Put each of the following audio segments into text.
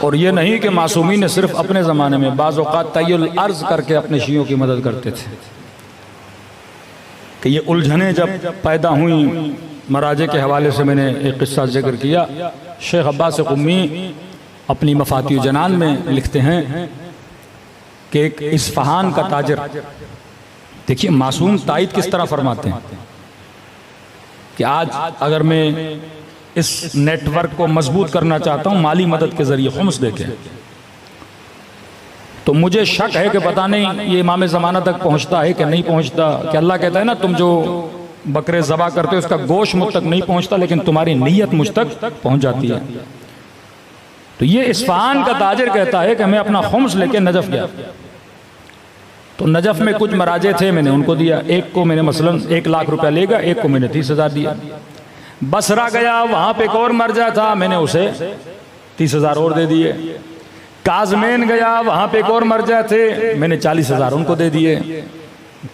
और ये नहीं कि मासूमी ने सिर्फ अपने ज़माने में, बाज़ औक़ात तय्युल अर्ज़ करके अपने शियों की मदद करते थे कि ये उलझने जब पैदा हुई। मराजे के हवाले से मैंने एक किस्सा जिक्र किया। शेख अब्बास क़ुम्मी अपनी मफ़ाती जनान में लिखते हैं कि एक इस्फ़हान का ताजर, देखिए मासूम तायद किस तरह फरमाते हैं कि आज अगर मैं इस नेटवर्क को मजबूत करना चाहता हूँ माली मदद के ज़रिए खुम्स देके, तो मुझे शक है कि पता नहीं ये इमाम ज़माना तक पहुँचता है कि नहीं पहुँचता। कि अल्लाह कहता है ना, तुम जो बकरे ज़बा करते हो उसका गोश्त मुझ तक नहीं पहुँचता, लेकिन तुम्हारी नीयत मुझ तक पहुँच जाती है। तो ये इस्फ़हान का ताजिर कहता है कि मैं अपना खुम्स लेके नजफ़ गया, तो नजफ़ में कुछ मराजे थे, मैंने उनको दिया। एक को मैंने मसलन 1 लाख रुपया लेगा, एक को मैंने 30,000 दिया। बसरा गया, वहाँ पे एक और मरजा था, मैंने उसे 30,000 और दे दिए। काज़मेन गया, वहाँ पे एक और मरजा थे, मैंने 40,000 उनको दे दिए।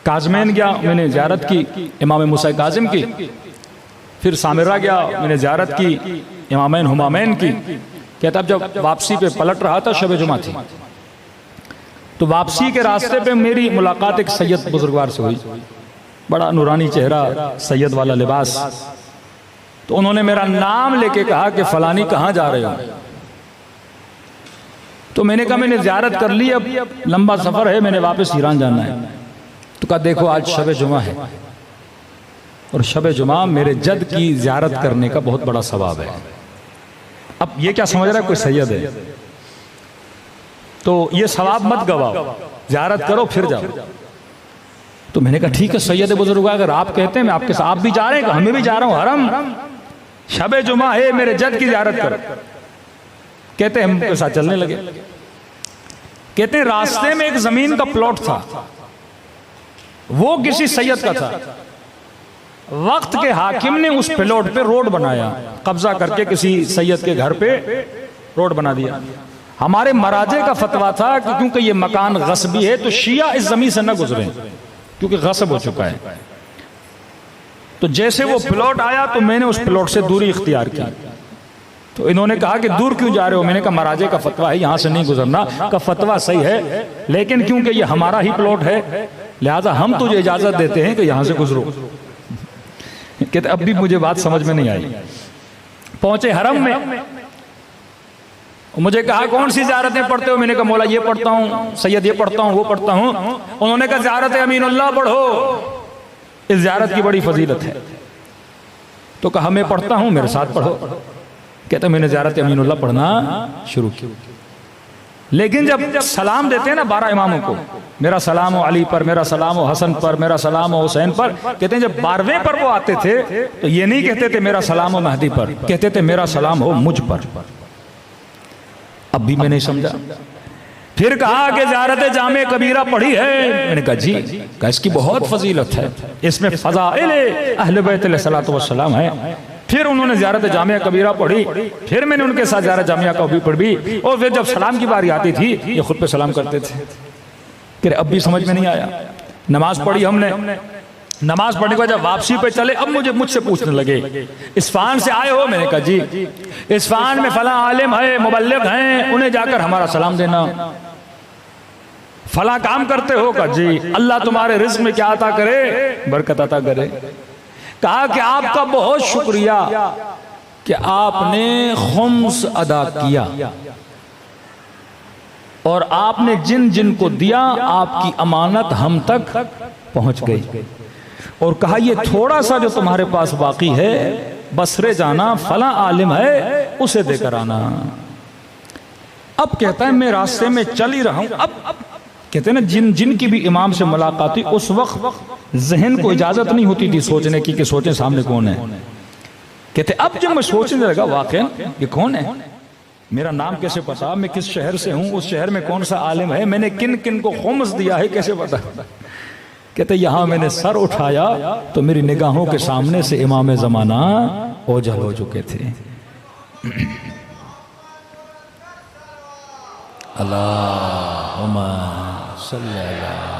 काज़मेन गया, मैंने ज़ियारत की इमाम मूसा काज़िम की। फिर सामिरा गया, मैंने ज़ियारत की इमामैन हुमामैन की। कहता अब जब वापसी पे पलट रहा था, शब जुमा थी, तो वापसी के रास्ते पे मेरी मुलाकात एक सैयद बुजुर्गवार से हुई। बड़ा नूरानी चेहरा, सैयद वाला लिबास। तो उन्होंने मेरा नाम लेके कहा कि फलानी कहाँ जा रहे हो? तो मैंने कहा मैंने ज़ियारत कर ली, अब लंबा सफ़र है, मैंने वापस ईरान जाना है। तो कहा देखो आज शब जुमा है, और शब जुमा मेरे जद की ज़ियारत करने का बहुत बड़ा सवाब है। अब ये क्या समझ रहा है, कोई सैयद है तो ये सवाब मत गवाओ, ज़ियारत करो फिर जाओ। तो मैंने कहा ठीक है सैयद बुजुर्ग, अगर आप कहते हैं मैं आपके साथ, आप भी जा रहे हैं, हमें भी जा रहा हूँ, हरम शब जुमा है, मेरे जद की ज़ियारत करो। कहते हैं हम उनके साथ चलने लगे। कहते हैं रास्ते में एक जमीन का प्लॉट था, वो किसी सैयद का था। वक्त के हाकिम ने उस प्लॉट पे रोड बनाया, कब्जा करके किसी सैयद के घर पे रोड बना दिया। हमारे मराजे का फतवा था कि क्योंकि ये मकान गस्बी है तो शिया इस जमीन से न गुजरे, क्योंकि गस्ब हो चुका है। तो जैसे वो प्लॉट आया तो मैंने उस प्लॉट से दूरी इख्तियार की। तो इन्होंने कहा कि दूर क्यों जा रहे हो? मैंने कहा महाराजे का फतवा है यहां से नहीं गुजरना। का फतवा सही है, लेकिन क्योंकि ये हमारा ही प्लॉट है लिहाजा हम तुझे इजाजत देते हैं कि यहां से गुजरो। कहते अब भी मुझे बात समझ में नहीं आई। पहुंचे हरम में, मुझे कहा कौन सी ज़ियारतें पढ़ते हो? मैंने कहा मौला ये पढ़ता हूँ, सैयद ये पढ़ता हूँ, वो पढ़ता हूँ। उन्होंने कहा ज़ियारत अमीनुल्लाह पढ़ो, इस ज़ियारत की बड़ी फजीलत है। तो कहा मैं पढ़ता हूँ, मेरे साथ पढ़ो। कहते मैंने ज़ियारत अमीनुल्लाह पढ़ना शुरू किया। लेकिन जब सलाम देते हैं ना 12 इमामों को, मेरा सलाम हो अली पर, मेरा सलाम हो हसन पर, मेरा सलाम हो हुसैन पर, कहते हैं जब 12वें पर वो आते थे तो ये नहीं कहते थे मेरा सलाम हो महदी पर, कहते थे मेरा सलाम हो मुझ पर। अब भी मैं नहीं समझा। फिर कहा कि ज़ियारत जामे कबीरा पढ़ी है? मैंने कहा जी। कहा इसकी बहुत फजीलत है, इसमें फ़ज़ाइल अहले बैत अलैहिस्सलातु वस्सलाम है। फिर उन्होंने ज़ियारत जामिया कबीरा पढ़ी, फिर मैंने उनके साथ ज़ियारत जामिया का भी पढ़ी, और फिर जब सलाम की बारी आती थी ये खुद पे सलाम करते थे। कि अब भी समझ में नहीं आया। नमाज पढ़ी हमने, नमाज पढ़ने के बाद जब वापसी पे चले अब मुझसे पूछने लगे इस्फहान से आए हो? मैंने कहा जी। इस्फहान में फला आलिम है, मुबल्लिग हैं, उन्हें जाकर हमारा सलाम देना। फला काम करते हो? कहा जी। अल्लाह तुम्हारे रिज़्क़ में क्या अता करे? बरकत अता करे। कहा कि आपका बहुत शुक्रिया कि आपने खुम्स अदा किया, और आपने जिन जिन को दिया आपकी अमानत हम तक पहुंच गई। और कहा ये थोड़ा सा जो तुम्हारे पास बाकी है बसरे जाना, फला आलिम है उसे देकर आना। अब कहता है मैं रास्ते में चल ही रहा हूं। अब कहते हैं ना जिन जिन की भी इमाम से मुलाकात हुई उस वक्त जहन को इजाजत नहीं होती थी सोचने की कि सोचें सामने कौन है। कहते अब जब मैं सोचने लगा वाकई ये कौन है, मेरा नाम कैसे पता, मैं किस शहर से हूं, उस शहर में कौन सा आलिम है, मैंने किन किन को खुम्स दिया है कैसे पता। कहते यहां मैंने सर उठाया तो मेरी निगाहों के सामने से इमाम ज़माना ओझल हो चुके थे। अल्लाहुम्मा सल्ली अला